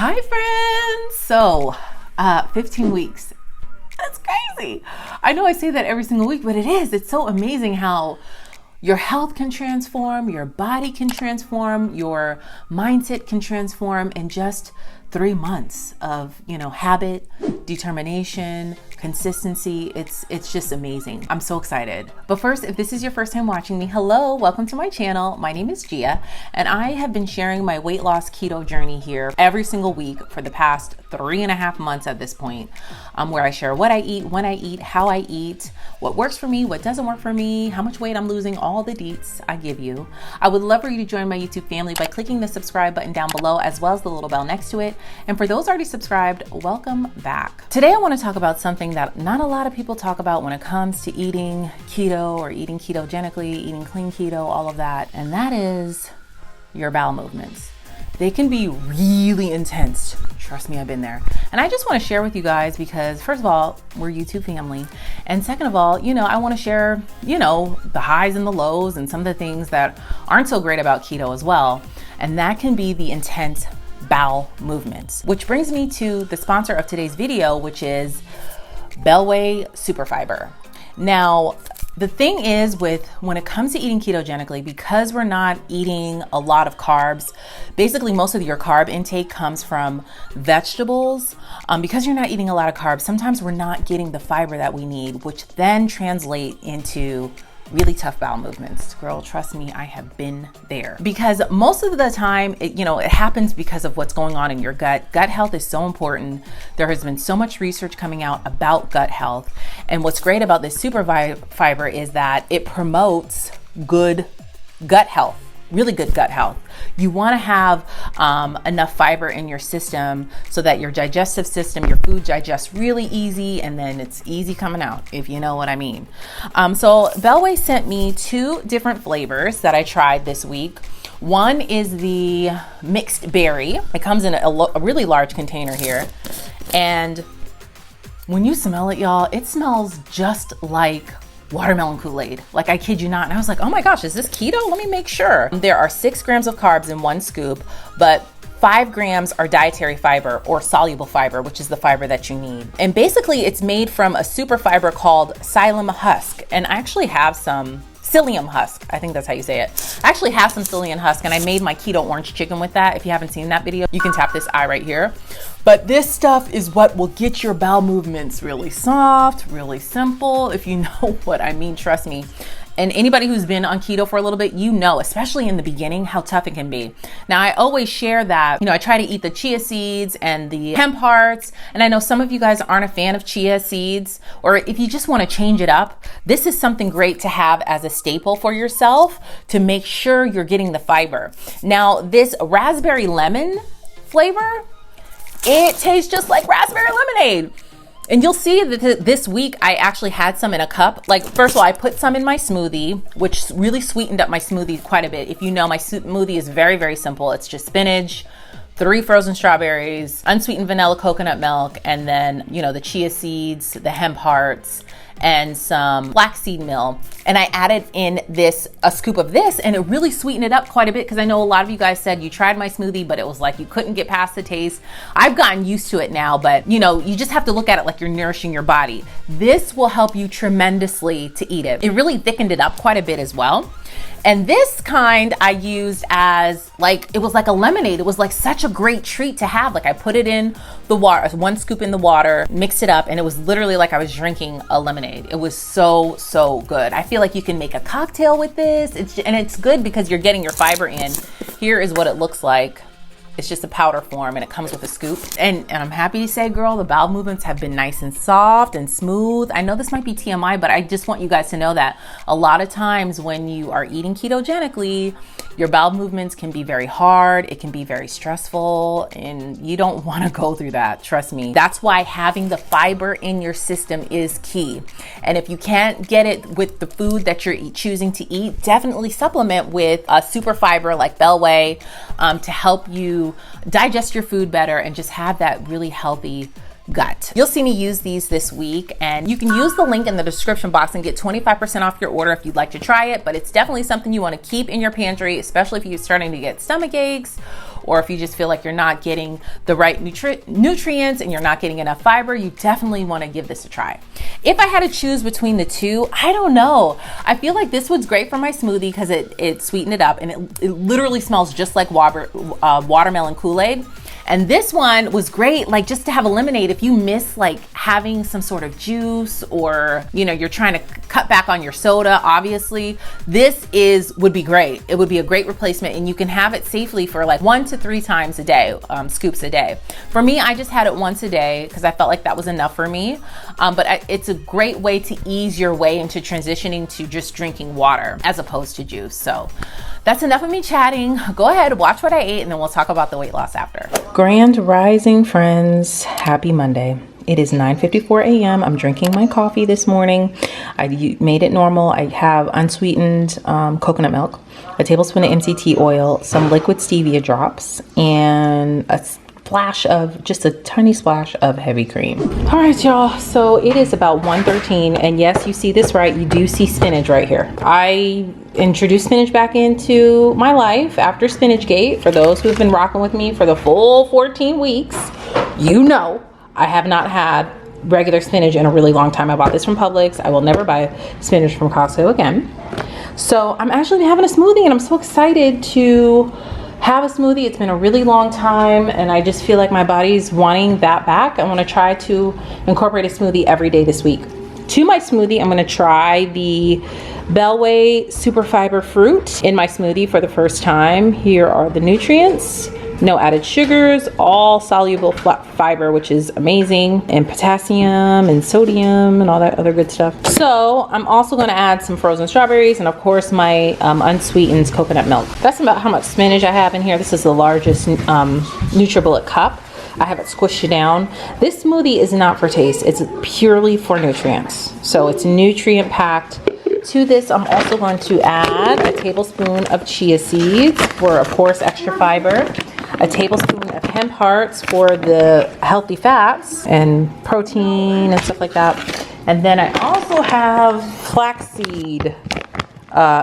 Hi friends! So, 15 weeks. That's crazy. I know I say that every single week, but it is. It's so amazing how your health can transform, your body can transform, your mindset can transform in just 3 months of, habit, determination, consistency. It's just amazing. I'm so excited. But first, if this is your first time watching me, hello, welcome to my channel. My name is Gia, and I have been sharing my weight loss keto journey here every single week for the past 3.5 months at this point, where I share what I eat, when I eat, how I eat, what works for me, what doesn't work for me, how much weight I'm losing, all the deets I give you. I would love for you to join my YouTube family by clicking the subscribe button down below, as well as the little bell next to it. And for those already subscribed, welcome back. Today I want to talk about something that not a lot of people talk about when it comes to eating keto or eating ketogenically, eating clean keto, all of that. And that is your bowel movements. They can be really intense. Trust me, I've been there. And I just want to share with you guys because first of all, we're YouTube family. And second of all, I want to share, the highs and the lows and some of the things that aren't so great about keto as well. And that can be the intense bowel movements, which brings me to the sponsor of today's video, which is Bellway Super Fiber. Now, the thing is when it comes to eating ketogenically, because we're not eating a lot of carbs, basically most of your carb intake comes from vegetables. Because you're not eating a lot of carbs, sometimes we're not getting the fiber that we need, which then translate into really tough bowel movements. Girl, trust me, I have been there. Because most of the time, it happens because of what's going on in your gut. Gut health is so important. There has been so much research coming out about gut health. And what's great about this super fiber is that it promotes good gut health. Really good gut health. You want to have enough fiber in your system so that your digestive system, your food digests really easy, and then it's easy coming out, if you know what I mean. So Bellway sent me 2 different flavors that I tried this week. One is the mixed berry. It comes in a really large container here. And when you smell it, y'all, it smells just like watermelon Kool-Aid. Like, I kid you not. And I was like, oh my gosh, is this keto? Let me make sure. There are 6 grams of carbs in 1 scoop, but 5 grams are dietary fiber or soluble fiber, which is the fiber that you need. And basically it's made from a super fiber called psyllium husk. And I actually have some psyllium husk. I think that's how you say it. I actually have some psyllium husk, and I made my keto orange chicken with that. If you haven't seen that video, you can tap this eye right here. But this stuff is what will get your bowel movements really soft, really simple, if you know what I mean, trust me. And anybody who's been on keto for a little bit, especially in the beginning, how tough it can be. Now, I always share that, I try to eat the chia seeds and the hemp hearts. And I know some of you guys aren't a fan of chia seeds, or if you just want to change it up, this is something great to have as a staple for yourself to make sure you're getting the fiber. Now, this raspberry lemon flavor, it tastes just like raspberry lemonade. And you'll see that this week I actually had some in a cup. Like, first of all, I put some in my smoothie, which really sweetened up my smoothie quite a bit. If you know, my smoothie is very, very simple. It's just spinach, 3 frozen strawberries, unsweetened vanilla coconut milk, and then, the chia seeds, the hemp hearts, and some flaxseed meal. And I added in a scoop of this, and it really sweetened it up quite a bit, because I know a lot of you guys said you tried my smoothie, but it was like you couldn't get past the taste. I've gotten used to it now, but you just have to look at it like you're nourishing your body. This will help you tremendously to eat it. It really thickened it up quite a bit as well. And this kind I used as it was like a lemonade. It was like such a great treat to have. Like, I put it in the water, 1 scoop in the water, mixed it up, and it was literally like I was drinking a lemonade. It was so, so good. I feel like you can make a cocktail with this. It's good because you're getting your fiber in. Here is what it looks like. It's just a powder form, and it comes with a scoop. And I'm happy to say, girl, the bowel movements have been nice and soft and smooth. I know this might be TMI, but I just want you guys to know that a lot of times when you are eating ketogenically, your bowel movements can be very hard. It can be very stressful, and you don't want to go through that. Trust me. That's why having the fiber in your system is key. And if you can't get it with the food that you're choosing to eat, definitely supplement with a super fiber like Bellway to help you digest your food better and just have that really healthy gut. You'll see me use these this week, and you can use the link in the description box and get 25% off your order if you'd like to try it. But it's definitely something you want to keep in your pantry, especially if you're starting to get stomach aches or if you just feel like you're not getting the right nutrients and you're not getting enough fiber, you definitely want to give this a try. If I had to choose between the two, I don't know. I feel like this was great for my smoothie because it sweetened it up, and it literally smells just like watermelon Kool-Aid. And this one was great, like just to have a lemonade if you miss like having some sort of juice, or you're trying to cut back on your soda. Obviously, this would be great. It would be a great replacement, and you can have it safely for like 1 to 3 times a day, scoops a day. For me, I just had it once a day because I felt like that was enough for me. But it's a great way to ease your way into transitioning to just drinking water as opposed to juice. So that's enough of me chatting. Go ahead, watch what I ate, and then we'll talk about the weight loss after. Grand rising, friends. Happy Monday. It is 9:54 a.m. I'm drinking my coffee this morning. I made it normal. I have unsweetened coconut milk, a tablespoon of MCT oil, some liquid stevia drops, and just a tiny splash of heavy cream. All right, y'all. So it is about 1:13, and yes, you see this right. You do see spinach right here. I introduced spinach back into my life after Spinach Gate. For those who have been rocking with me for the full 14 weeks, I have not had regular spinach in a really long time. I bought this from Publix. I will never buy spinach from Costco again. So I'm actually having a smoothie, and I'm so excited to have a smoothie. It's been a really long time, and I just feel like my body's wanting that back. I want to try to incorporate a smoothie every day this week. To my smoothie, I'm going to try the Bellway Super Fiber Fruit in my smoothie for the first time. Here are the nutrients. No added sugars, all soluble fiber, which is amazing, and potassium and sodium and all that other good stuff. So I'm also going to add some frozen strawberries and of course my unsweetened coconut milk. That's about how much spinach I have in here. This is the largest NutriBullet cup. I have it squished down. This smoothie is not for taste. It's purely for nutrients. So it's nutrient packed. To this, I'm also going to add a tablespoon of chia seeds for, of course, extra fiber. A tablespoon of hemp hearts for the healthy fats and protein and stuff like that. And then I also have flaxseed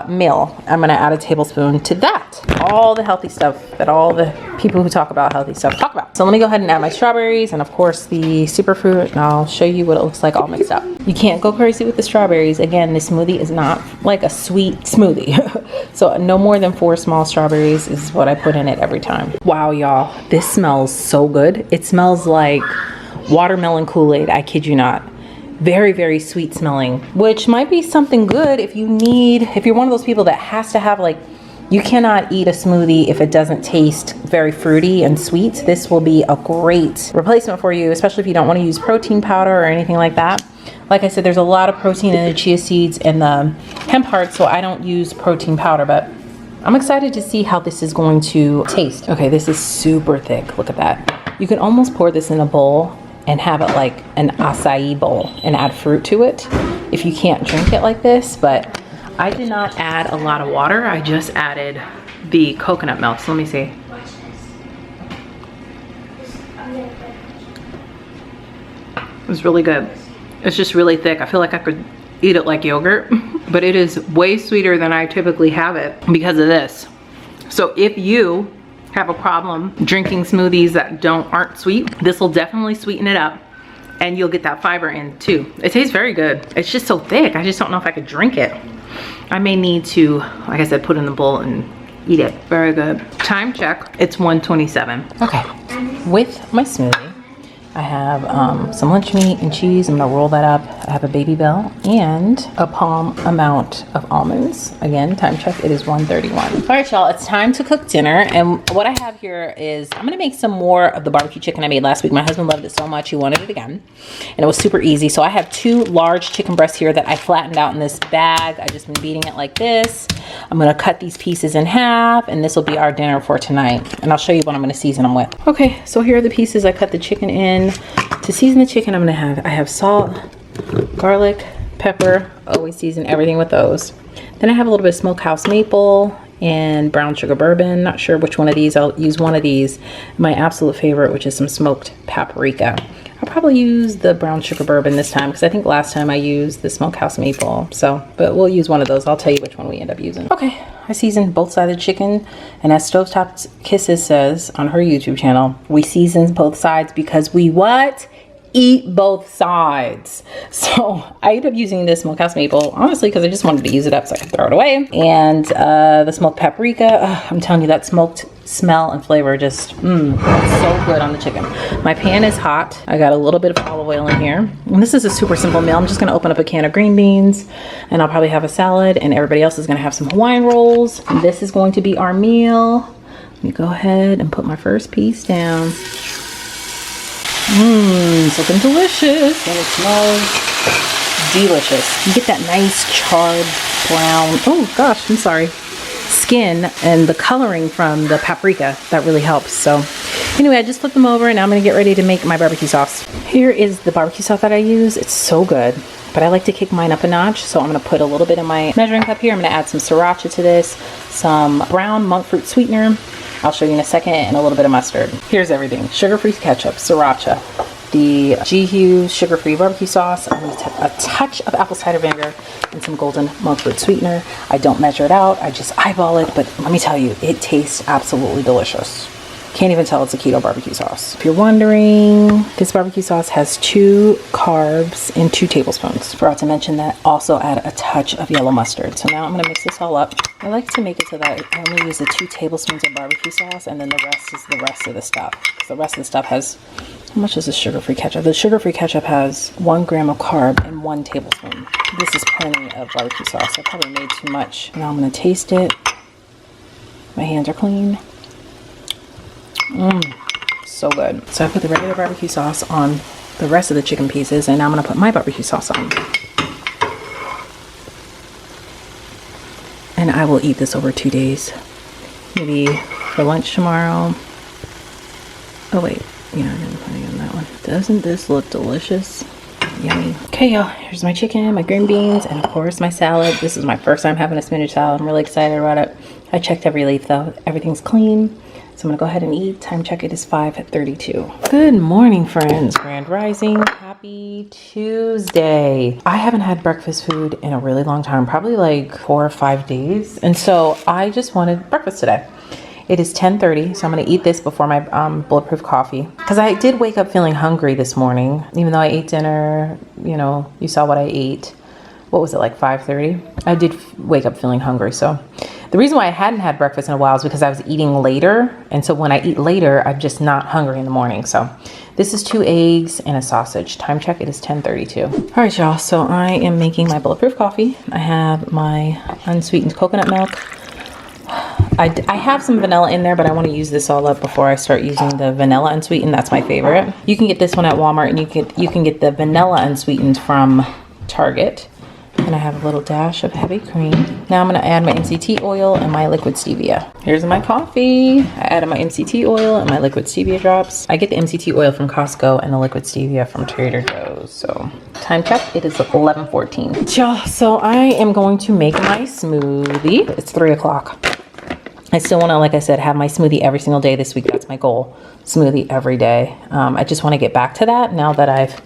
meal. I'm going to add a tablespoon to that. All the healthy stuff that all the people who talk about healthy stuff talk about. So let me go ahead and add my strawberries and of course the superfruit, and I'll show you what it looks like all mixed up. You can't go crazy with the strawberries. Again, this smoothie is not like a sweet smoothie. So no more than 4 small strawberries is what I put in it every time. Wow, y'all, this smells so good. It smells like watermelon Kool-Aid, I kid you not. Very, very sweet smelling, which might be something good if you're one of those people that has to have, like, you cannot eat a smoothie if it doesn't taste very fruity and sweet. This will be a great replacement for you, especially if you don't want to use protein powder or anything like that. Like I said, there's a lot of protein in the chia seeds and the hemp hearts, so I don't use protein powder, but I'm excited to see how this is going to taste. Okay, this is super thick. Look at that. You can almost pour this in a bowl and have it like an acai bowl and add fruit to it if you can't drink it like this. But I did not add a lot of water. I just added the coconut milk. So let me see. It's really good. It's just really thick. I feel like I could eat it like yogurt, but it is way sweeter than I typically have it because of this. So if you have a problem drinking smoothies that aren't sweet, this will definitely sweeten it up, and you'll get that fiber in too. It tastes very good. It's just so thick. I just don't know if I could drink it. I may need to, like I said, put it in the bowl and eat it. Very good. Time check. It's 1:27. Okay. With my smoothie, I have some lunch meat and cheese. I'm gonna roll that up. I have a Baby Bell and a palm amount of almonds. Again, time check, it is 1:31. All right, y'all, it's time to cook dinner. And what I have here is, I'm gonna make some more of the barbecue chicken I made last week. My husband loved it so much, he wanted it again. And it was super easy. So I have 2 large chicken breasts here that I flattened out in this bag. I've just been beating it like this. I'm gonna cut these pieces in half, and this will be our dinner for tonight. And I'll show you what I'm gonna season them with. Okay, so here are the pieces I cut the chicken in. To season the chicken, I have salt, garlic, pepper. Always season everything with those. Then I have a little bit of smokehouse maple and brown sugar bourbon. Not sure which one of these. I'll use one of these. My absolute favorite, which is some smoked paprika. I'll probably use the brown sugar bourbon this time because I think last time I used the smokehouse maple. So, but we'll use one of those. I'll tell you which one we end up using. Okay, I seasoned both sides of the chicken, and as Stovetop Kisses says on her YouTube channel, we season both sides because we what? Eat both sides. So I ended up using this smokehouse maple, honestly, because I just wanted to use it up so I could throw it away. And the smoked paprika, I'm telling you, that smoked smell and flavor just, so good on the chicken. My pan is hot. I got a little bit of olive oil in here. And this is a super simple meal. I'm just gonna open up a can of green beans, and I'll probably have a salad, and everybody else is gonna have some Hawaiian rolls. And this is going to be our meal. Let me go ahead and put my first piece down. It's looking delicious, and it smells delicious. You get that nice charred brown, oh gosh, I'm sorry, skin, and the coloring from the paprika, that really helps. So anyway, I just flipped them over, and now I'm gonna get ready to make my barbecue sauce. Here is the barbecue sauce that I use. It's so good, but I like to kick mine up a notch, so I'm gonna put a little bit in my measuring cup here. I'm gonna add some sriracha to this, some brown monk fruit sweetener, I'll show you in a second, and a little bit of mustard. Here's everything: sugar-free ketchup, sriracha, the G-Hughes sugar-free barbecue sauce, a touch of apple cider vinegar, and some golden monk fruit sweetener. I don't measure it out, I just eyeball it, but let me tell you, it tastes absolutely delicious. Can't even tell it's a keto barbecue sauce. If you're wondering, this barbecue sauce has 2 carbs and 2 tablespoons. Forgot to mention that. Also add a touch of yellow mustard. So now I'm gonna mix this all up. I like to make it so that I only use the 2 tablespoons of barbecue sauce, and then the rest is the rest of the stuff. Because the rest of the stuff has, how much is the sugar-free ketchup? The sugar-free ketchup has 1 gram of carb and 1 tablespoon. This is plenty of barbecue sauce. I probably made too much. Now I'm gonna taste it. My hands are clean. So good. So I put the regular barbecue sauce on the rest of the chicken pieces, and now I'm gonna put my barbecue sauce on. And I will eat this over 2 days. Maybe for lunch tomorrow. Oh wait, yeah, I didn't put it on that one. Doesn't this look delicious? Yummy. Okay, y'all, here's my chicken, my green beans, and of course my salad. This is my first time having a spinach salad. I'm really excited about it. I checked every leaf though. Everything's clean. So I'm gonna go ahead and eat. Time check, it is 5:32. Good morning, friends. Grand Rising. Happy Tuesday. I haven't had breakfast food in a really long time, probably like 4 or 5 days. And so I just wanted breakfast today. It is 10:30, so I'm gonna eat this before my bulletproof coffee. Because I did wake up feeling hungry this morning, even though I ate dinner, you know, you saw what I ate. What was it, like 5:30? I did wake up feeling hungry, so. The reason why I hadn't had breakfast in a while is because I was eating later. And so when I eat later, I'm just not hungry in the morning. So this is 2 eggs and a sausage. Time check, it is 10:32. All right, y'all. So I am making my bulletproof coffee. I have my unsweetened coconut milk. I have some vanilla in there, but I want to use this all up before I start using the vanilla unsweetened. That's my favorite. You can get this one at Walmart, and you can get the vanilla unsweetened from Target. And I have a little dash of heavy cream. Now I'm gonna add my MCT oil and my liquid stevia. Here's my coffee. I added my MCT oil and my liquid stevia drops. I get the MCT oil from Costco and the liquid stevia from Trader Joe's. So time check, it is 11:14. Y'all, so I am going to make my smoothie. It's 3 o'clock. I still wanna, like I said, have my smoothie every single day this week. That's my goal, smoothie every day. I just wanna get back to that now that I've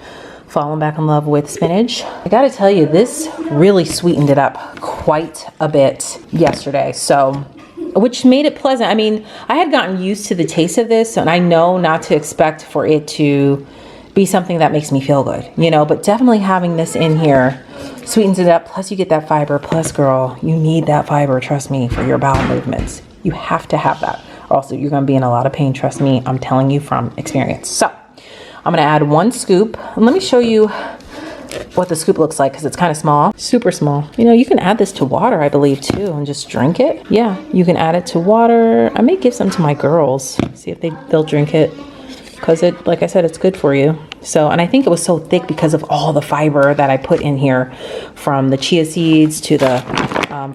fallen back in love with spinach. I gotta tell you, this really sweetened it up quite a bit yesterday, so, which made it pleasant. I mean, I had gotten used to the taste of this, and I know not to expect for it to be something that makes me feel good, you know, but definitely having this in here sweetens it up. Plus you get that fiber. Plus, girl, you need that fiber, trust me, for your bowel movements. You have to have that, or else you're gonna be in a lot of pain. Trust me, I'm telling you from experience. So I'm gonna add 1 scoop, and let me show you what the scoop looks like, because it's kind of small, super small. You know, you can add this to water, I believe, too, and just drink it. Yeah, you can add it to water. I may give some to my girls, see if they'll drink it, because it, like I said, it's good for you. So, and I think it was so thick because of all the fiber that I put in here, from the chia seeds to the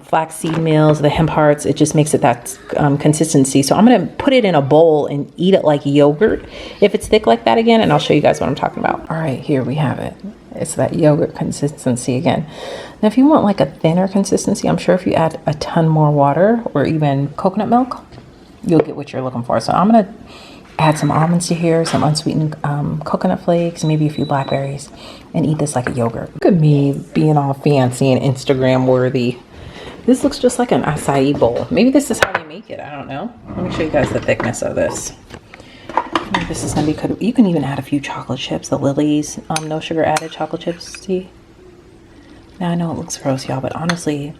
flax seed meals, the hemp hearts. It just makes it that consistency. So I'm gonna put it in a bowl and eat it like yogurt if it's thick like that again, and I'll show you guys what I'm talking about. All right, here we have it. It's that yogurt consistency again. Now, if you want like a thinner consistency, I'm sure if you add a ton more water or even coconut milk, you'll get what you're looking for. So I'm gonna add some almonds to here, some unsweetened coconut flakes, maybe a few blackberries, and eat this like a yogurt. Look at me being all fancy and Instagram worthy. This looks just like an acai bowl. Maybe this is how they make it. I don't know. Let me show you guys the thickness of this. This is gonna be good. You can even add a few chocolate chips, the Lily's no sugar added chocolate chips. See? Now I know it looks gross, y'all, but honestly,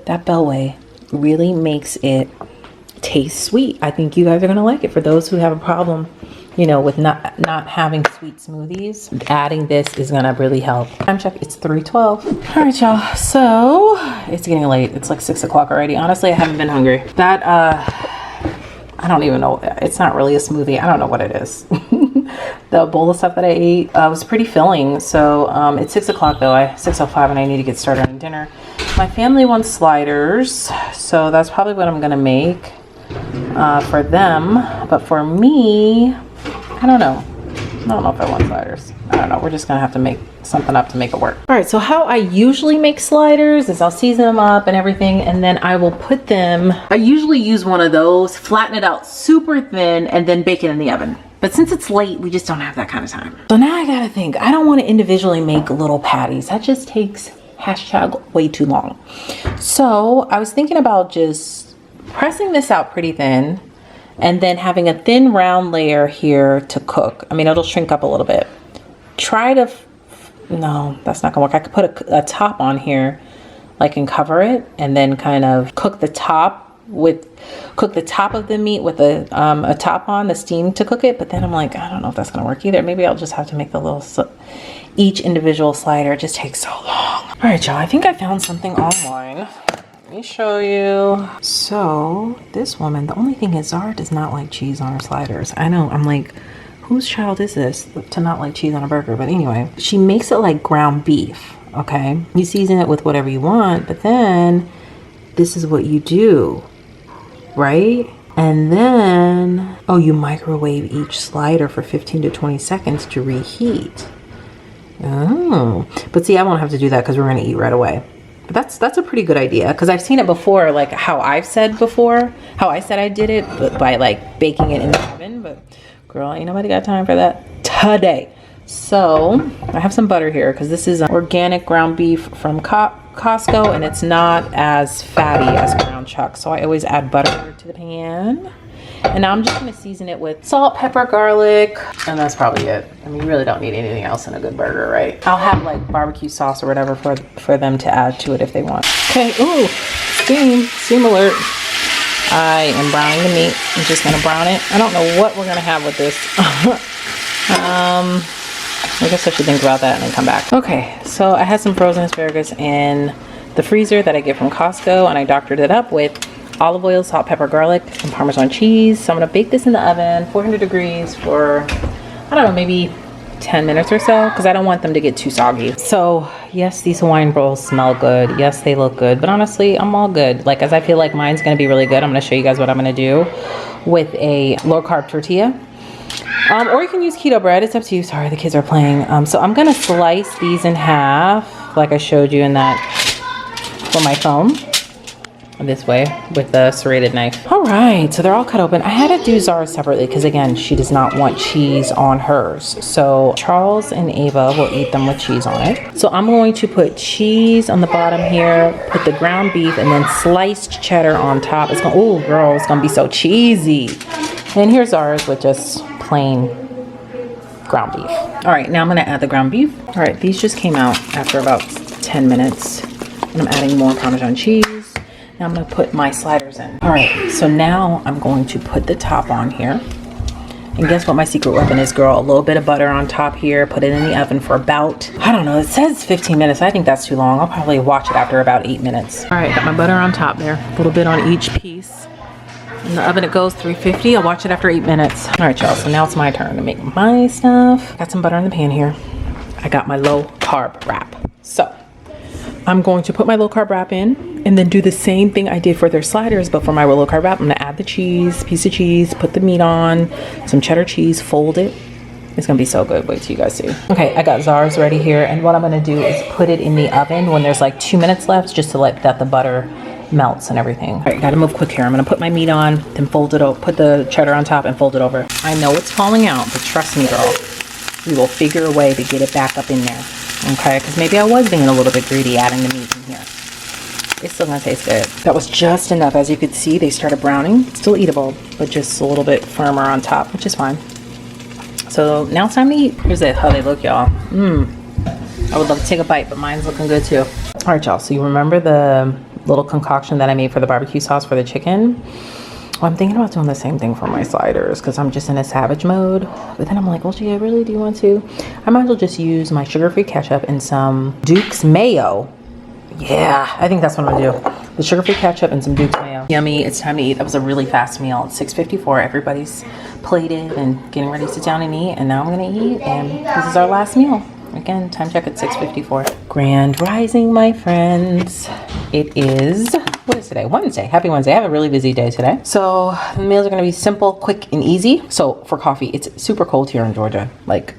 that Bellway really makes it taste sweet. I think you guys are gonna like it. For those who have a problem, you know, with not having sweet smoothies, adding this is gonna really help. Time check, it's 3:12. All right, y'all, so it's getting late. It's like 6 o'clock already. Honestly, I haven't been hungry. That, I don't even know. It's not really a smoothie. I don't know what it is. The bowl of stuff that I ate was pretty filling. So it's 6 o'clock though. 6:05 and I need to get started on dinner. My family wants sliders, so that's probably what I'm gonna make for them. But for me, I don't know. I don't know if I want sliders. I don't know. We're just gonna have to make something up to make it work. All right, so how I usually make sliders is I'll season them up and everything, and then I will put them, I usually use one of those, flatten it out super thin, and then bake it in the oven. But since it's late, we just don't have that kind of time. So now I gotta think. I don't want to individually make little patties. That just takes #way too long. So I was thinking about just pressing this out pretty thin, and then having a thin round layer here to cook. I mean, it'll shrink up a little bit. Try to, no, that's not gonna work. I could put a top on here, like, and cover it, and then kind of cook the top of the meat with a top on, the steam to cook it. But then I'm like, I don't know if that's gonna work either. Maybe I'll just have to make the little, each individual slider. It just takes so long. All right, y'all, I think I found something online. Let me show you. So this woman, the only thing is Zara does not like cheese on her sliders. I know, I'm like, whose child is this to not like cheese on a burger? But anyway, she makes it like ground beef, okay? You season it with whatever you want, but then this is what you do, right? And then, oh, you microwave each slider for 15 to 20 seconds to reheat. Oh, but see, I won't have to do that because we're gonna eat right away. But that's a pretty good idea, because I've seen it before, like how I said I did it, but by like baking it in the oven. But girl, ain't nobody got time for that today. So I have some butter here because this is organic ground beef from Costco, and it's not as fatty as ground chuck. So I always add butter to the pan. And now I'm just gonna season it with salt, pepper, garlic, and that's probably it. I mean, you really don't need anything else in a good burger, right? I'll have like barbecue sauce or whatever for them to add to it if they want. Okay, ooh, steam alert. I am browning the meat. I'm just gonna brown it. I don't know what we're gonna have with this. I guess I should think about that and then come back. Okay, so I had some frozen asparagus in the freezer that I get from Costco, and I doctored it up with olive oil, salt, pepper, garlic, and Parmesan cheese. So I'm gonna bake this in the oven, 400 degrees for, I don't know, maybe 10 minutes or so, because I don't want them to get too soggy. So yes, these Hawaiian rolls smell good. Yes, they look good, but honestly, I'm all good. Like, as I feel like mine's gonna be really good, I'm gonna show you guys what I'm gonna do with a low carb tortilla. Or you can use keto bread, it's up to you. Sorry, the kids are playing. So I'm gonna slice these in half, like I showed you in that for my phone. This way with the serrated knife. All right, so they're all cut open. I had to do Zara separately because, again, she does not want cheese on hers. So Charles and Ava will eat them with cheese on it. So I'm going to put cheese on the bottom here, put the ground beef, and then sliced cheddar on top. It's gonna, oh girl, it's gonna be so cheesy. And here's ours with just plain ground beef. All right, now I'm gonna add the ground beef. All right, these just came out after about 10 minutes. And I'm adding more Parmesan cheese. Now I'm gonna put my sliders in. All right, so now I'm going to put the top on here. And guess what my secret weapon is, girl? A little bit of butter on top here. Put it in the oven for about, I don't know, it says 15 minutes. I think that's too long. I'll probably watch it after about 8 minutes. All right, got my butter on top there. A little bit on each piece. In the oven it goes 350. I'll watch it after 8 minutes. All right, y'all, so now it's my turn to make my stuff. Got some butter in the pan here. I got my low carb wrap. So I'm going to put my low carb wrap in and then do the same thing I did for their sliders, but for my low carb wrap, I'm gonna add the cheese, piece of cheese, put the meat on, some cheddar cheese, fold it. It's gonna be so good, wait till you guys see. Okay, I got Zara's ready here, and what I'm gonna do is put it in the oven when there's like 2 minutes left, just to let that the butter melts and everything. All right, gotta move quick here. I'm gonna put my meat on, then fold it over, put the cheddar on top and fold it over. I know it's falling out, but trust me, girl, we will figure a way to get it back up in there. Okay, because maybe I was being a little bit greedy adding the meat in here. it's still gonna taste good. That was just enough. As you could see, they started browning. Still eatable, but just a little bit firmer on top, which is fine. So now it's time to eat. Here's how they look, y'all. I would love to take a bite, but mine's looking good too. All right, y'all, so you remember the little concoction that I made for the barbecue sauce for the chicken? Well, I'm thinking about doing the same thing for my sliders because I'm just in a savage mode. But then I'm like, well, gee, I really do want to. I might as well just use my sugar-free ketchup and some Duke's mayo. Yeah, I think that's what I'm gonna do. The sugar-free ketchup and some Duke's mayo. Yummy, it's time to eat. That was a really fast meal. It's 6:54. Everybody's plated and getting ready to sit down and eat. And now I'm gonna eat, and this is our last meal. Again, time check at 6:54. Grand rising, my friends. It is, what is today? Wednesday. Happy Wednesday. I have a really busy day today. So the meals are gonna be simple, quick, and easy. So for coffee, it's super cold here in Georgia. Like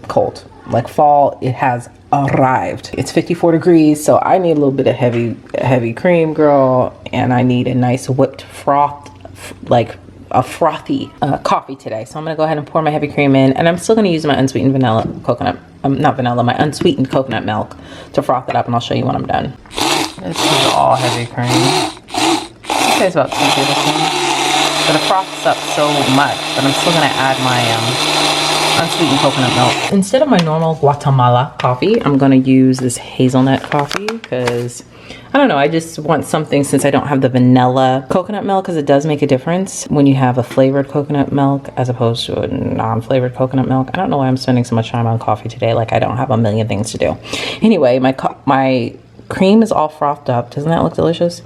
cold, like fall, it has arrived. It's 54 degrees, so I need a little bit of heavy cream, girl, and I need a nice whipped froth, like a frothy coffee today. So I'm gonna go ahead and pour my heavy cream in, and I'm still gonna use my unsweetened my unsweetened coconut milk to froth it up, and I'll show you when I'm done. This is all heavy cream. I'd say it's about 2 tablespoons, but it froths up so much, but I'm still gonna add my unsweetened coconut milk. Instead of my normal Guatemala coffee, I'm gonna use this hazelnut coffee because I don't know, I just want something, since I don't have the vanilla coconut milk, because it does make a difference when you have a flavored coconut milk as opposed to a non-flavored coconut milk. I don't know why I'm spending so much time on coffee today, like I don't have a million things to do. Anyway, my cream is all frothed up. Doesn't that look delicious?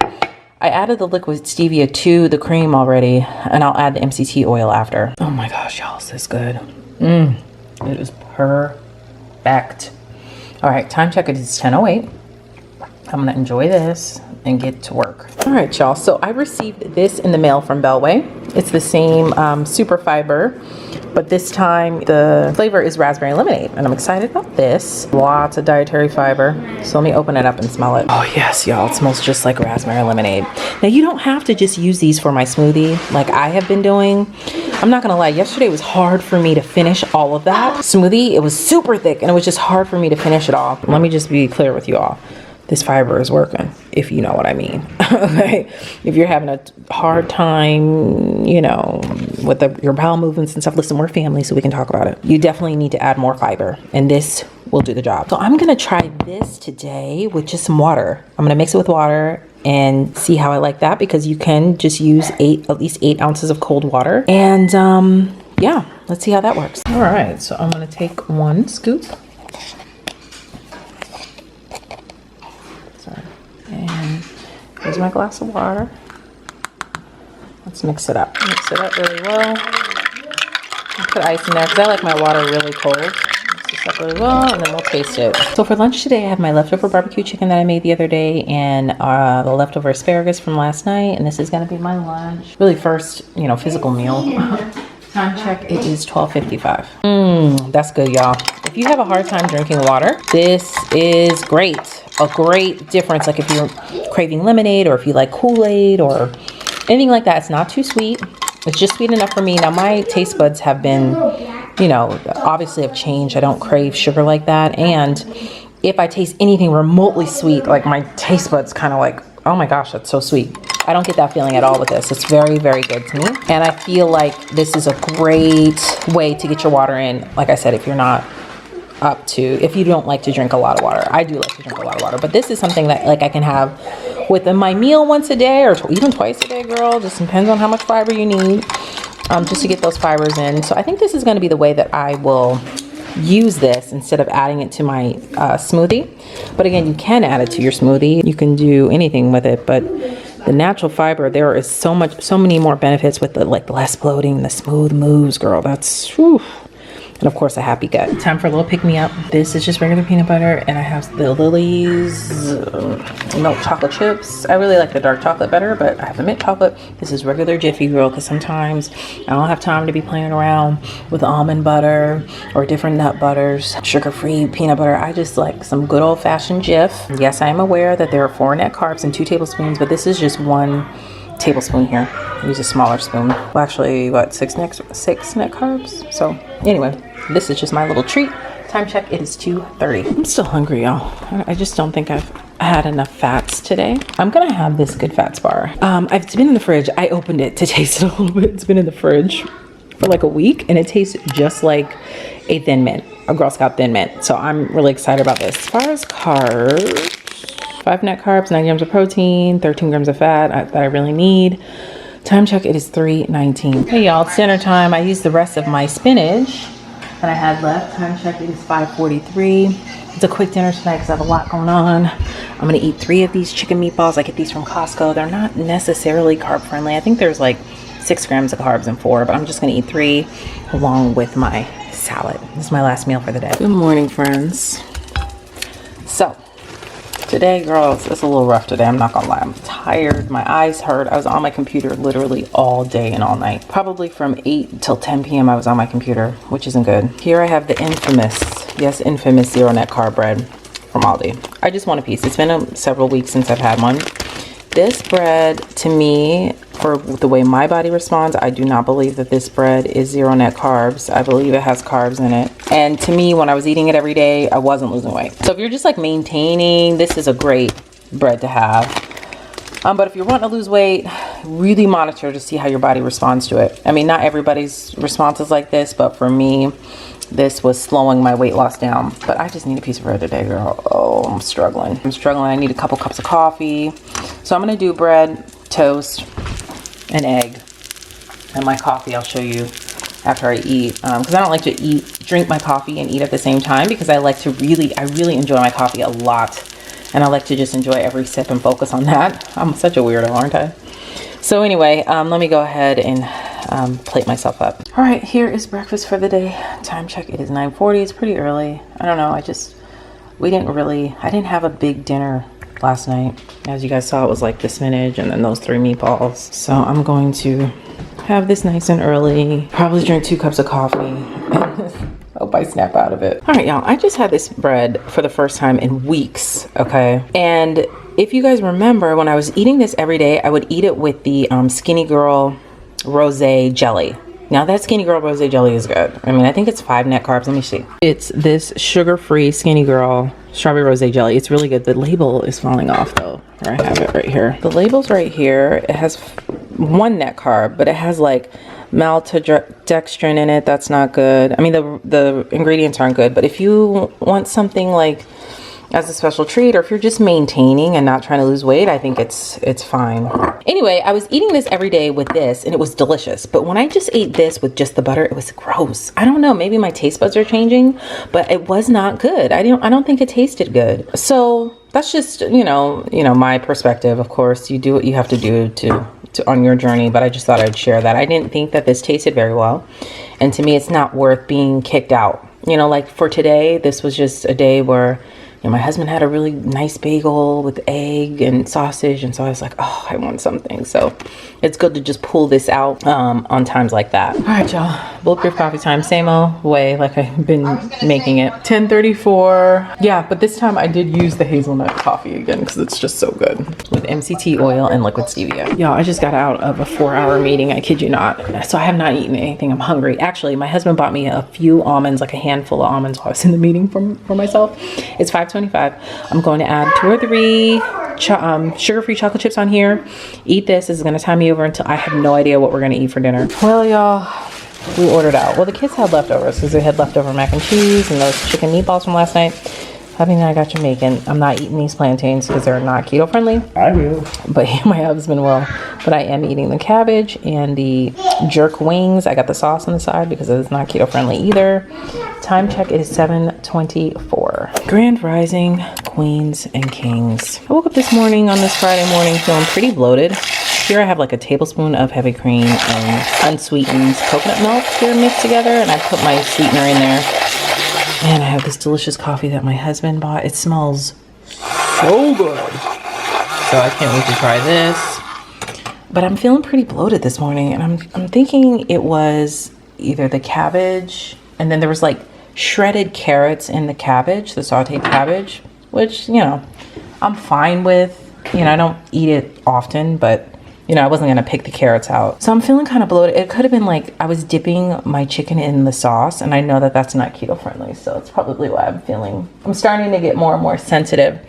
I added the liquid stevia to the cream already, and I'll add the MCT oil after. Oh my gosh, y'all, is this good? It is perfect. All right, time check, it is 10:08. I'm gonna enjoy this and get to work. All right, y'all, so I received this in the mail from Bellway. It's the same super fiber, but this time the flavor is raspberry lemonade, and I'm excited about this. Lots of dietary fiber. So let me open it up and smell it. Oh yes, y'all, it smells just like raspberry lemonade. Now you don't have to just use these for my smoothie like I have been doing. I'm not gonna lie, yesterday was hard for me to finish all of that smoothie. It was super thick and it was just hard for me to finish it all. Let me just be clear with you all. This fiber is working, if you know what I mean. Okay, if you're having a hard time, you know, with your bowel movements and stuff, listen, we're family, so we can talk about it. You definitely need to add more fiber, and this will do the job. So I'm gonna try this today with just some water. I'm gonna mix it with water and see how I like that, because you can just use at least 8 ounces of cold water. And yeah, let's see how that works. All right, so I'm gonna take 1 scoop. And here's my glass of water. Let's mix it up. Mix it up really well. I'll put ice in there because I like my water really cold. Mix this up really well, and then we'll taste it. So for lunch today, I have my leftover barbecue chicken that I made the other day, and the leftover asparagus from last night. And this is gonna be my lunch. Really first, you know, physical meal. Time check, it is 12:55. That's good, y'all. If you have a hard time drinking water, this is great. A great difference, like if you're craving lemonade or if you like Kool-Aid or anything like that. It's not too sweet. It's just sweet enough for me. Now my taste buds have been, you know, obviously have changed. I don't crave sugar like that. And if I taste anything remotely sweet, like my taste buds kind of like, oh my gosh, that's so sweet. I don't get that feeling at all with this. It's very, very good to me. And I feel like this is a great way to get your water in. Like I said, if you're not if you don't like to drink a lot of water. I do like to drink a lot of water, but this is something that like I can have within my meal once a day or even twice a day, girl. Just depends on how much fiber you need, just to get those fibers in. So I think this is going to be the way that I will use this instead of adding it to my smoothie. But again, you can add it to your smoothie. You can do anything with it, but the natural fiber, there is so many more benefits with the like less bloating, the smooth moves, girl. That's whew. And of course a happy gut. Time for a little pick-me-up. This is just regular peanut butter, and I have the Lily's milk chocolate chips. I really like the dark chocolate better, but I have the mint chocolate. This is regular Jiffy, girl, because sometimes I don't have time to be playing around with almond butter or different nut butters, sugar-free peanut butter. I just like some good old-fashioned Jif. Yes, I am aware that there are 4 net carbs and 2 tablespoons, but this is just 1 tablespoon here. I use a smaller spoon. Well, actually, what, 6 net carbs? So anyway, this is just my little treat. Time check, it is 2:30. I'm still hungry, y'all. I just don't think I've I had enough fats today. I'm gonna have this Good Fats bar. It's been in the fridge. I opened it to taste it a little bit. It's been in the fridge for like a week and it tastes just like a Thin Mint, a Girl Scout Thin Mint. So I'm really excited about this. As far as carbs, 5 net carbs, 9 grams of protein, 13 grams of fat that I really need. Time check, it is 3:19. Hey y'all, it's dinner time. I used the rest of my spinach that I had left. Time check, it is 5:43. It's a quick dinner tonight because I have a lot going on. I'm gonna eat 3 of these chicken meatballs. I get these from Costco. They're not necessarily carb friendly. I think there's like 6 grams of carbs in 4, but I'm just gonna eat 3 along with my salad. This is my last meal for the day. Good morning, friends. So, today, girls, it's a little rough today. I'm not gonna lie. I'm tired. My eyes hurt. I was on my computer literally all day and all night. Probably from 8 till 10 p.m. I was on my computer, which isn't good. Here I have the infamous 0 net carb bread from Aldi. I just want a piece. It's been several weeks since I've had one. This bread, to me, for the way my body responds, I do not believe that this bread is 0 net carbs. I believe it has carbs in it. And to me, when I was eating it every day, I wasn't losing weight. So if you're just like maintaining, this is a great bread to have. But if you're wanting to lose weight, really monitor to see how your body responds to it. I mean, not everybody's response is like this, but for me, this was slowing my weight loss down. But I just need a piece of bread today, girl. Oh, I'm struggling. I need a couple cups of coffee. So I'm gonna do bread, toast, an egg, and my coffee I'll show you after I eat. Because I don't like to drink my coffee and eat at the same time, because I really enjoy my coffee a lot. And I like to just enjoy every sip and focus on that. I'm such a weirdo, aren't I? So anyway, let me go ahead and plate myself up. All right, here is breakfast for the day. Time check, it is 9:40. It's pretty early. I don't know, I didn't have a big dinner last night. As you guys saw, it was like the spinach and then those 3 meatballs. So I'm going to have this nice and early. Probably drink 2 cups of coffee. Hope I snap out of it. All right, y'all, I just had this bread for the first time in weeks, okay? And if you guys remember, when I was eating this every day, I would eat it with the Skinny Girl Rosé Jelly. Now that Skinny Girl Rosé Jelly is good. I mean, I think it's 5 net carbs. Let me see. It's this sugar-free Skinny Girl Strawberry Rosé Jelly. It's really good. The label is falling off though. Here, I have it right here. The label's right here. It has 1 net carb, but it has like maltodextrin in it. That's not good. I mean, the ingredients aren't good, but if you want something like as a special treat, or if you're just maintaining and not trying to lose weight, I think it's fine. Anyway, I was eating this every day with this and it was delicious. But when I just ate this with just the butter, it was gross. I don't know, maybe my taste buds are changing, but it was not good. I don't think it tasted good. So that's just, you know, my perspective. Of course, you do what you have to do to on your journey, but I just thought I'd share that. I didn't think that this tasted very well. And to me, it's not worth being kicked out. You know, like for today, this was just a day where, you know, my husband had a really nice bagel with egg and sausage, and so I was like, oh, I want something. So it's good to just pull this out on times like that. All right, y'all, bulletproof coffee time, same old way like I've been making it. 10:34. Yeah, but this time I did use the hazelnut coffee again because it's just so good with MCT oil and liquid stevia. Y'all, I just got out of a 4-hour meeting. I kid you not. So I have not eaten anything. I'm hungry. Actually, my husband bought me a few almonds, like a handful of almonds while I was in the meeting for myself. It's 5:25. I'm going to add 2 or 3 sugar-free chocolate chips on here. Eat this. This is going to time me over until I have no idea what we're going to eat for dinner. Well, y'all, we ordered out. Well, the kids had leftovers because they had leftover mac and cheese and those chicken meatballs from last night. Hubby and I got Jamaican. I'm not eating these plantains because they're not keto friendly. I will. But my husband will. But I am eating the cabbage and the jerk wings. I got the sauce on the side because it's not keto friendly either. Time check is 7:24. Grand Rising, Queens and Kings. I woke up this morning on this Friday morning feeling pretty bloated. Here I have like a tablespoon of heavy cream and unsweetened coconut milk here mixed together, and I put my sweetener in there. And I have this delicious coffee that my husband bought. It smells so good. So I can't wait to try this. But I'm feeling pretty bloated this morning, and I'm thinking it was either the cabbage, and then there was like shredded carrots in the cabbage, the sauteed cabbage, which, you know, I'm fine with. You know, I don't eat it often, but you know, I wasn't gonna pick the carrots out. So I'm feeling kind of bloated. It could have been like I was dipping my chicken in the sauce, and I know that that's not keto friendly. So it's probably why I'm starting to get more and more sensitive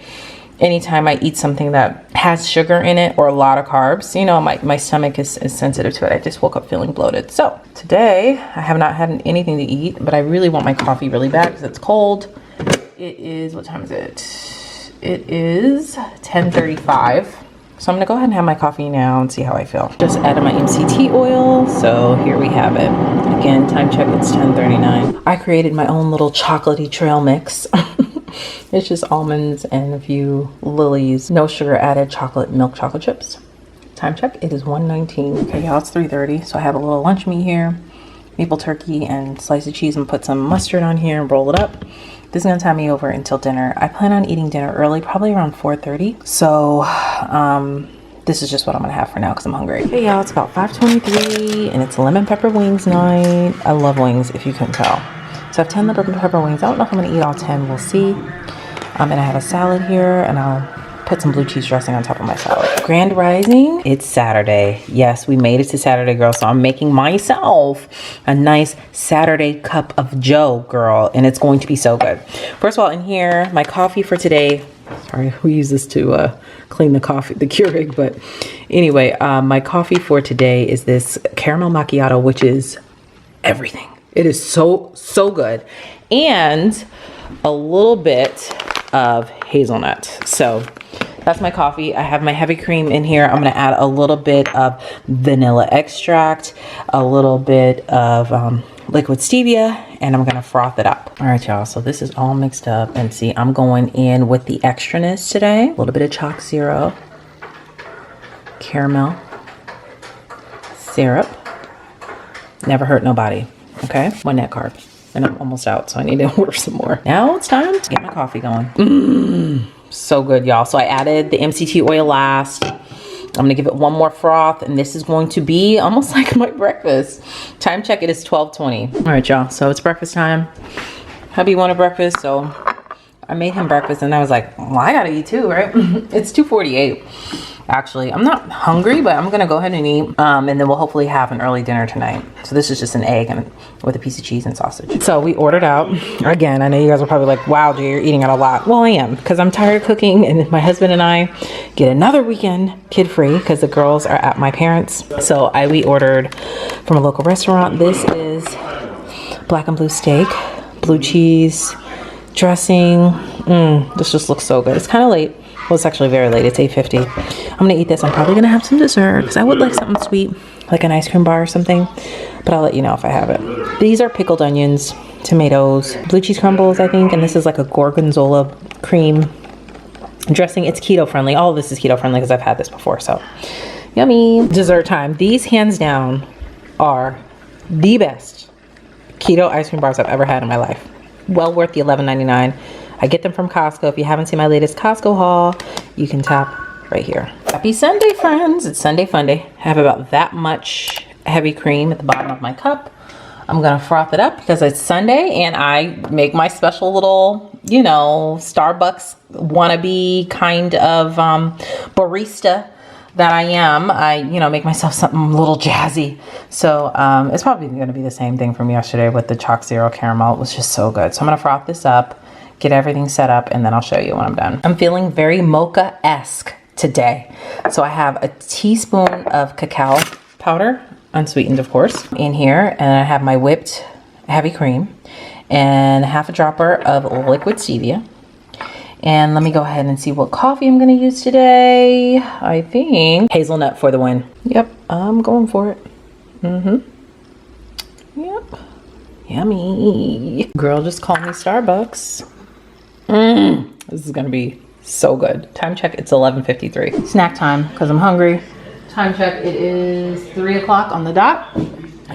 anytime I eat something that has sugar in it or a lot of carbs, you know, my stomach is sensitive to it. I just woke up feeling bloated. So today I have not had anything to eat, but I really want my coffee really bad because it's cold. It is, what time is it? It is 10:35. So I'm gonna go ahead and have my coffee now and see how I feel. Just added my MCT oil, so here we have it. Again, time check, it's 10:39. I created my own little chocolatey trail mix. It's just almonds and a few Lily's no sugar added milk chocolate chips. Time check, it is 1:19. Okay, y'all, it's 3:30. So I have a little lunch meat here, maple turkey and slice of cheese, and put some mustard on here and roll it up. This is gonna tie me over until dinner. I plan on eating dinner early, probably around 4:30. So this is just what I'm gonna have for now because I'm hungry. Hey y'all, it's about 5:23 and it's lemon pepper wings night. I love wings, if you couldn't tell. So I have 10 lemon pepper wings. I don't know if I'm gonna eat all 10, we'll see. And I have a salad here, and I'll put some blue cheese dressing on top of my salad. Grand Rising, it's Saturday. Yes, we made it to Saturday, girl. So I'm making myself a nice Saturday cup of joe, girl, and it's going to be so good. First of all, in here, my coffee for today, sorry, we use this to clean the Keurig, but anyway, my coffee for today is this caramel macchiato, which is everything. It is so good. And a little bit of hazelnut. So that's my coffee. I have my heavy cream in here. I'm gonna add a little bit of vanilla extract, a little bit of liquid stevia, and I'm gonna froth it up. All right, y'all, so this is all mixed up, and see, I'm going in with the extraness today. A little bit of chalk zero, caramel, syrup. Never hurt nobody, okay? One net carb. And I'm almost out, so I need to order some more. Now it's time to get my coffee going. So good, y'all. So I added the MCT oil last. I'm gonna give it one more froth, and this is going to be almost like my breakfast. Time check, it is 12:20. All right, y'all, so it's breakfast time. Hubby wanted breakfast, so I made him breakfast, and I was like, well, I gotta eat too, right? It's 2:48. Actually, I'm not hungry, but I'm gonna go ahead and eat, and then we'll hopefully have an early dinner tonight. So this is just an egg and with a piece of cheese and sausage. So we ordered out. Again, I know you guys are probably like, wow, Jay, you're eating out a lot. Well, I am, because I'm tired of cooking, and my husband and I get another weekend kid-free because the girls are at my parents'. So we ordered from a local restaurant. This is black and blue steak, blue cheese, dressing. This just looks so good. It's kind of late. Well, it's actually very late. It's 8:50. I'm gonna eat this. I'm probably gonna have some dessert because I would like something sweet, like an ice cream bar or something, but I'll let you know if I have it. These are pickled onions, tomatoes, blue cheese crumbles, I think, and this is like a gorgonzola cream dressing. It's keto friendly. All of this is keto friendly because I've had this before, so yummy. Dessert time. These hands down are the best keto ice cream bars I've ever had in my life. Well worth the $11.99. I get them from Costco. If you haven't seen my latest Costco haul, you can tap right here. Happy Sunday, friends. It's Sunday fun day. I have about that much heavy cream at the bottom of my cup. I'm gonna froth it up because it's Sunday and I make my special little, you know, Starbucks wannabe kind of barista that I am. I, you know, make myself something a little jazzy. So it's probably gonna be the same thing from yesterday with the chalk zero caramel. It was just so good. So I'm gonna froth this up, get everything set up, and then I'll show you when I'm done. I'm feeling very mocha-esque today. So I have a teaspoon of cacao powder, unsweetened of course, in here, and I have my whipped heavy cream and half a dropper of liquid stevia. And let me go ahead and see what coffee I'm gonna use today. I think hazelnut for the win. Yep, I'm going for it. Yep, yummy. Girl just called me Starbucks. This is gonna be so good. Time check, it's 11:53. Snack time, because I'm hungry. Time check, it is 3 o'clock on the dot.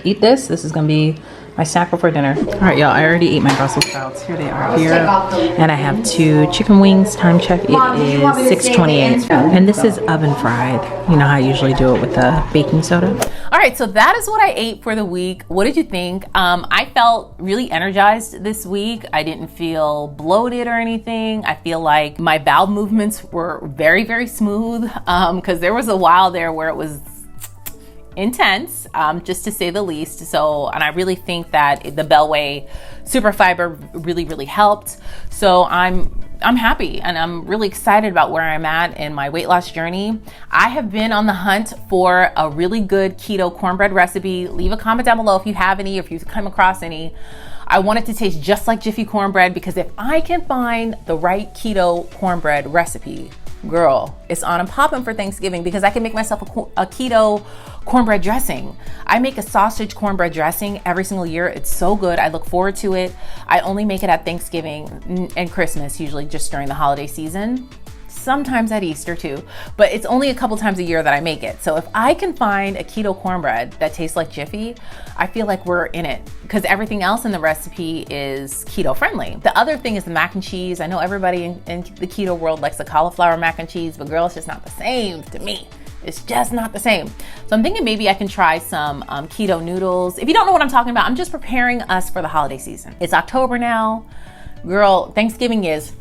Eat this. This is gonna be my snack before dinner. All right, y'all, I already ate my Brussels sprouts. Here they are here. And I have 2 chicken wings. Time check, it is 6:28. And this is oven fried. You know how I usually do it with the baking soda. All right, so that is what I ate for the week. What did you think? I felt really energized this week. I didn't feel bloated or anything. I feel like my bowel movements were very, very smooth because there was a while there where it was intense, just to say the least. So, and I really think that the Bellway Super Fiber really, really helped. So I'm I'm happy and I'm really excited about where I'm at in my weight loss journey. I have been on the hunt for a really good keto cornbread recipe. Leave a comment down below if you have any, if you've come across any. I want it to taste just like Jiffy cornbread, because if I can find the right keto cornbread recipe, girl, it's on and popping for Thanksgiving, because I can make myself a keto cornbread dressing. I make a sausage cornbread dressing every single year. It's so good. I look forward to it. I only make it at Thanksgiving and Christmas, usually just during the holiday season. Sometimes at Easter too, but it's only a couple times a year that I make it. So if I can find a keto cornbread that tastes like Jiffy, I feel like we're in it, because everything else in the recipe is keto friendly. The other thing is the mac and cheese. I know everybody in the keto world likes the cauliflower mac and cheese, but girl, it's just not the same to me. It's just not the same. So I'm thinking maybe I can try some keto noodles. If you don't know what I'm talking about, I'm just preparing us for the holiday season. It's October now. Girl, Thanksgiving is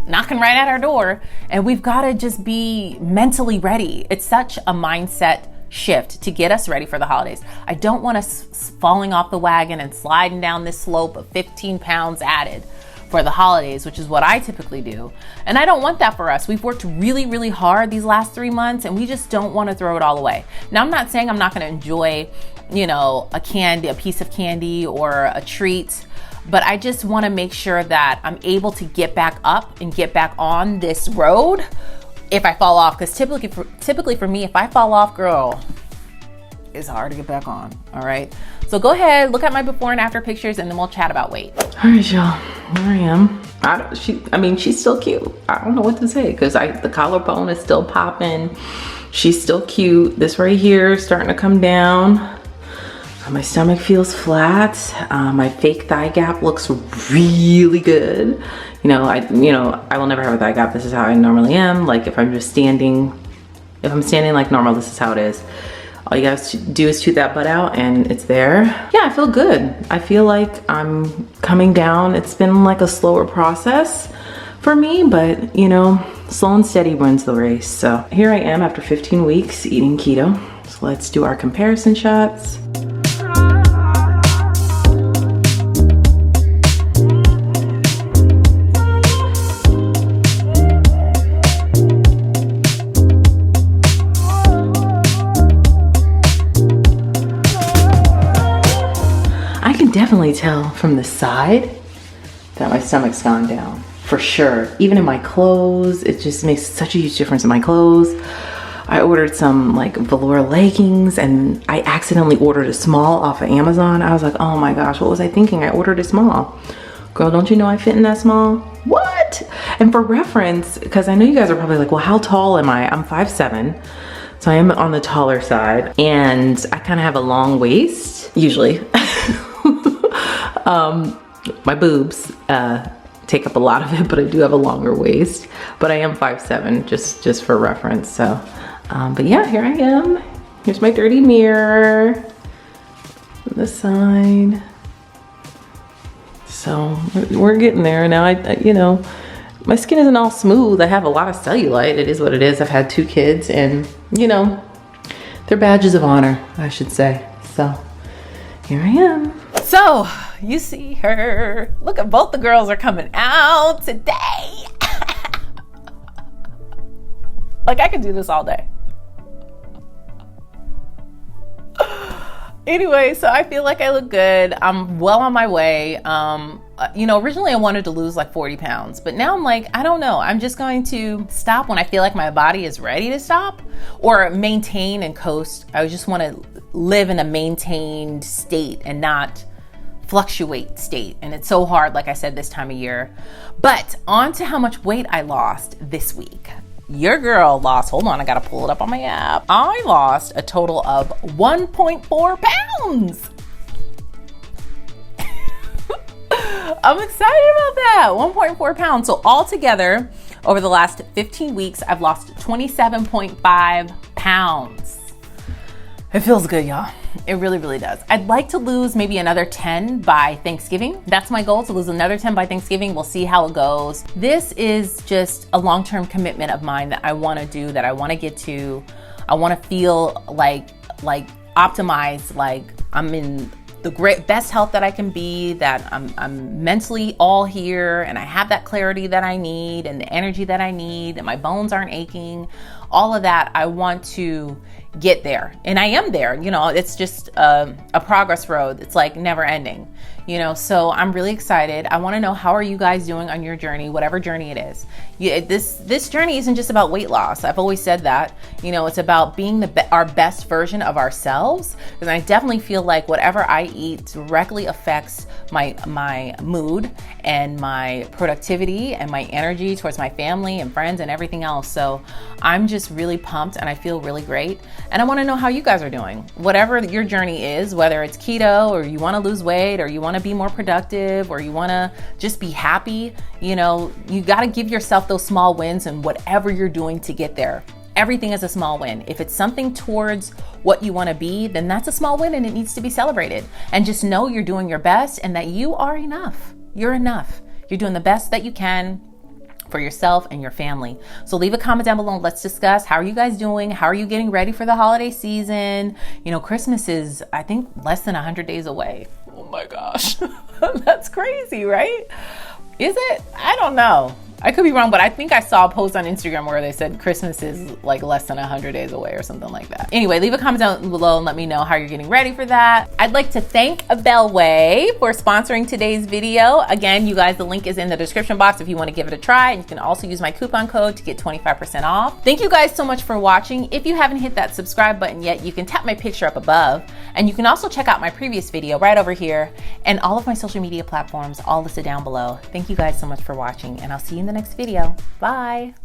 knocking right at our door, and we've got to just be mentally ready. It's such a mindset shift to get us ready for the holidays. I don't want us falling off the wagon and sliding down this slope of 15 pounds added for the holidays, which is what I typically do. And I don't want that for us. We've worked really, really hard these last 3 months, and we just don't want to throw it all away. Now, I'm not saying I'm not going to enjoy, a piece of candy or a treat, but I just want to make sure that I'm able to get back up and get back on this road if I fall off. Because typically for me, if I fall off, girl, it's hard to get back on. All right. So go ahead, look at my before and after pictures, and then we'll chat about weight. All right, y'all. Here I am. She's still cute. I don't know what to say, because the collarbone is still popping. She's still cute. This right here is starting to come down. My stomach feels flat. My fake thigh gap looks really good. I will never have a thigh gap. This is how I normally am. Like if I'm standing like normal, this is how it is. All you guys do is toot that butt out and it's there. Yeah, I feel good. I feel like I'm coming down. It's been like a slower process for me, but slow and steady wins the race. So here I am after 15 weeks eating keto. So let's do our comparison shots. Definitely tell from the side that my stomach's gone down, for sure. Even in my clothes, it just makes such a huge difference in my clothes. I ordered some like velour leggings, and I accidentally ordered a small off of Amazon. I was like, oh my gosh, what was I thinking? I ordered a small. Girl, don't you know I fit in that small? What? And for reference, because I know you guys are probably like, well, how tall am I? I'm 5'7". So I am on the taller side, and I kind of have a long waist, usually. My boobs take up a lot of it, but I do have a longer waist. But I am 5'7", just for reference. So, but yeah, here I am. Here's my dirty mirror on the side. So we're getting there now. My skin isn't all smooth. I have a lot of cellulite. It is what it is. I've had 2 kids, and they're badges of honor, I should say. So here I am. So you see her. Look at both the girls are coming out today. Like I could do this all day. Anyway, so I feel like I look good. I'm well on my way. Originally I wanted to lose like 40 pounds, but now I'm like, I don't know. I'm just going to stop when I feel like my body is ready to stop, or maintain and coast. I just want to live in a maintained state and not fluctuate state. And it's so hard, like I said, this time of year. But on to how much weight I lost this week. Your girl lost, hold on, I gotta pull it up on my app. I lost a total of 1.4 pounds. I'm excited about that, 1.4 pounds. So altogether, over the last 15 weeks, I've lost 27.5 pounds. It feels good, y'all. It really, really does. I'd like to lose maybe another 10 by Thanksgiving. That's my goal, to lose another 10 by Thanksgiving. We'll see how it goes. This is just a long-term commitment of mine that I want to do, that I want to get to. I want to feel like optimized, like I'm in the best health that I can be, that I'm mentally all here, and I have that clarity that I need and the energy that I need, and my bones aren't aching, all of that. I want to get there, and I am there. It's just a progress road. It's like never ending, so I'm really excited. I want to know, how are you guys doing on your journey, whatever journey it is. This journey isn't just about weight loss. I've always said that. It's about being our best version of ourselves, and I definitely feel like whatever I eat directly affects my mood and my productivity and my energy towards my family and friends and everything else. So I'm just really pumped, and I feel really great. And I want to know how you guys are doing. Whatever your journey is, whether it's keto, or you want to lose weight, or you want to be more productive, or you want to just be happy, you got to give yourself those small wins and whatever you're doing to get there. Everything is a small win. If it's something towards what you want to be, then that's a small win and it needs to be celebrated. And just know you're doing your best and that you are enough. You're enough. You're doing the best that you can for yourself and your family. So leave a comment down below and let's discuss, how are you guys doing? How are you getting ready for the holiday season? Christmas is, I think, less than 100 days away. Oh my gosh. That's crazy, right? Is it? I don't know. I could be wrong, but I think I saw a post on Instagram where they said Christmas is like less than 100 days away or something like that. Anyway, leave a comment down below and let me know how you're getting ready for that. I'd like to thank Bellway for sponsoring today's video. Again, you guys, the link is in the description box if you want to give it a try. And you can also use my coupon code to get 25% off. Thank you guys so much for watching. If you haven't hit that subscribe button yet, you can tap my picture up above. And you can also check out my previous video right over here, and all of my social media platforms all listed down below. Thank you guys so much for watching, and I'll see you in the next video. Bye.